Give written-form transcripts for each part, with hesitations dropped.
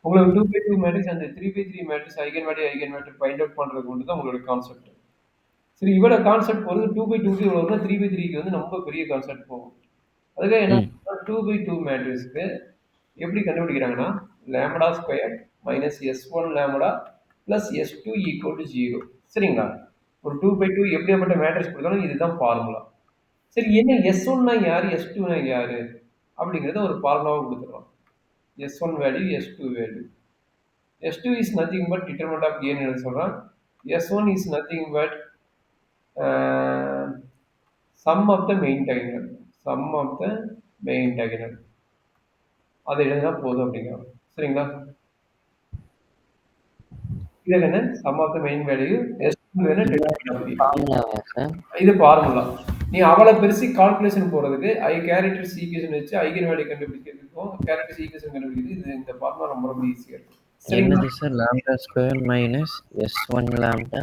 உங்களுக்கு 2 by 2 matrix அந்த 3 by 3 matrix eigen value, eigen vector find out பண்றது மட்டும் தான் உங்களோட கான்செப்ட். சரி இவ்வளோ கான்செப்ட் வருது 2 பை 2க்கு இவ்வளோ வரும்னா 3 பை 3க்கு வந்து ரொம்ப பெரிய கான்செப்ட் போகும். அதுக்காக என்ன ம் 2 பை 2 மேட்ரிக்ஸ்க்கு எப்படி கண்டுபிடிக்கிறாங்கன்னா lambda square minus S1 lambda plus S2 equal to 0. சரிங்களா? ஒரு 2 பை 2 எப்படியாப்பட்ட மேட்ரிக்ஸ் கொடுத்தாலும் இதுதான் ஃபார்முலா. சரி என்ன S1னா யாரு? S2னா யாரு? அப்படிங்கிறத ஒரு ஃபார்முலாவா கொடுத்துடலாம். S1 value, S2 value. S2 is nothing but determinant of A ன்னு எழுத சொல்றேன். S1 is nothing but sum of the main diagonal. Sum of the main diagonal. அதை எழுதினா போதும் அப்படிங்கிறோம். சரிங்களா? இது என்ன? Sum of the main value. S2 வேணா determinant of A. ஃபார்முலாவா சார்? இது ஃபார்முலா. நீ அவ்வளவு பெருசு கால்குலேஷன் போறதுக்கு கேரக்டர்ஸ் ஈக்குவேஷன் வச்சு ஐகன் வேல்யூ கண்டுபிடிக்கிறதுக்கும் கேரக்டர்ஸ் ஈக்குவேஷன் கண்டுபிடிக்கிறது இந்த ஃபார்முலா ரொம்ப ரொம்ப ஈஸியா இருக்கும். சரிங்களா? என்னது sir? Lambda square minus S1 lambda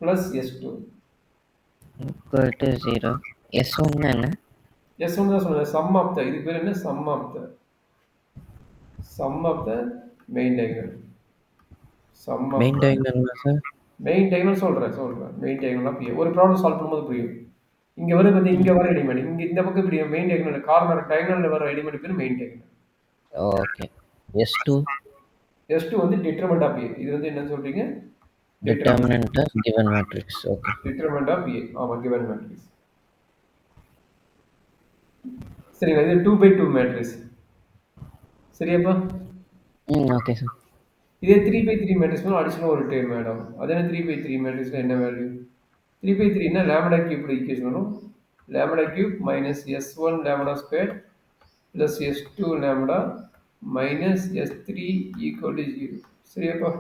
plus S2. Equal to 0. S1 என்ன? S1 தான் சொன்னேன். சம் ஆஃப் த இதுக்கு பேர் என்ன? Sum of the main diagonal. Sum of main டயகனல்னா சார்? மெயின் டயகனல் சொல்றேன். Main diagonal of A. ஒரு ப்ராப்ளம் சால்வ் பண்ணும்போது புரியும். இங்க வர பத்தி இங்க வர எலிமெண்ட் இங்க இந்த பக்கம் இப்படி மெயின் டயகனல் கார்னர் டயகனல்ல வர எலிமெண்ட் பேர் மெயின் டயகனல். ஓகே. S2 வந்து டிட்டர்மினன்ட் ஆஃப் A. இது வந்து என்ன சொல்றீங்க? Determinant of given matrix. Okay. Determinant of A. ஆமா given மேட்ரிக்ஸ். சரிங்களா? இது 2 பை 2 மேட்ரிக்ஸ். சரியாப்பா? Okay sir. இதே 3 பை 3 மேட்ரிக்ஸ் அடிஷனல் ஒரு டேர்ம் ஆடும். அது என்ன 3 பை 3 மேட்ரிக்ஸ்ல என்ன வேல்யூ? 3 by 3 னா lambda cube equation வரும். lambda cube minus S1 lambda square plus S2 lambda minus S3 equal to 0. சரியாப்பா?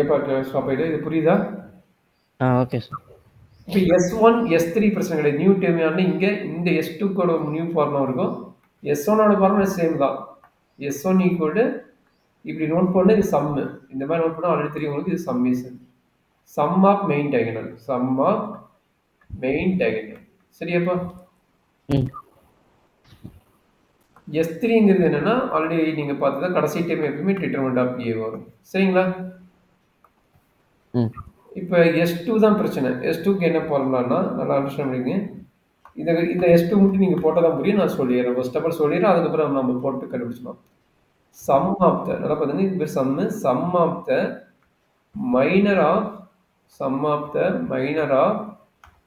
ஏப்பா ஸ்டாப் ஆயிடு. இது புரியுதா? Okay sir. இப்போ S1 S3 பிரச்சனை கிடையாது. நியூ டேர்ம் ஆனா இங்க இந்த S2 கோட நியூ ஃபார்முலா இருக்கும். S1 ஓட ஃபார்முலா சேம் தான். S1 equal to இப்படி நோட் பண்ண இது சம். இந்த மாதிரி நோட் பண்ணா ஆல்ரெடி தெரியும் உங்களுக்கு இது சம்மேஷன். Sum of main diagonal. Sum of main diagonal. சரியாப்பா? S3ங்கிறது என்னன்னா ஆல்ரெடி நீங்க பார்த்ததா கடைசி டைம் எப்பவுமே டிட்டர்மினன்ட் ஆஃப் A வரும். சரிங்களா? இப்போ S2 தான் பிரச்சனை. S2க்கு என்ன ஃபார்முலான்னா நல்லா அண்டர்ஸ்டாண்ட் பண்ணிக்கங்க. இந்த S2 மட்டும் நீங்க போட்டா தான் புரியும். நான் சொல்லிடுறேன். ஃபர்ஸ்ட் ஆஃப் ஆல் சொல்லிடுறேன். அதுக்கப்புறம் நம்ம போட்டு கண்டுபிடிச்சலாம். சம் ஆஃப் த நல்லா பாருங்க இது பேர் sum of the minor of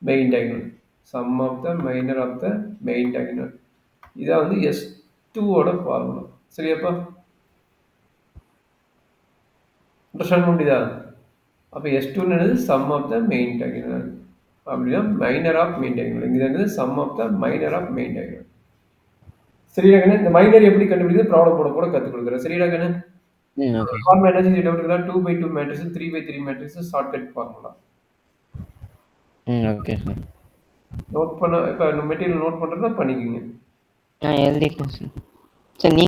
main diagonal. Sum of the minor of the main diagonal. இதான் வந்து S2 ஓட ஃபார்முலா. சரியாப்பா? அண்டர்ஸ்டாண்ட் முடியுதா? அப்போ S2ன்றது sum of the main diagonal. அப்படின்னா மைனர் ஆஃப் மெயின் டயகனல். இங்க இருக்குது sum of the minor of main diagonal. சரியா கண்ணு? இந்த மைனர் எப்படி கண்டுபிடிக்கிறது ப்ராப்ளம் போட கற்றுக் கொடுக்குறேன். சரியா கண்ணு? ஃபார்முலா என்ன டவுட் இருக்கா? 2 by 2 matrix 3 by 3 matrix shortcut formula. Okay sir. Note பண்ண இப்போ மெட்டீரியல் நோட் பண்ணுறதா பண்ணிக்கோங்க. எழுதிட்டேன் சார். சார்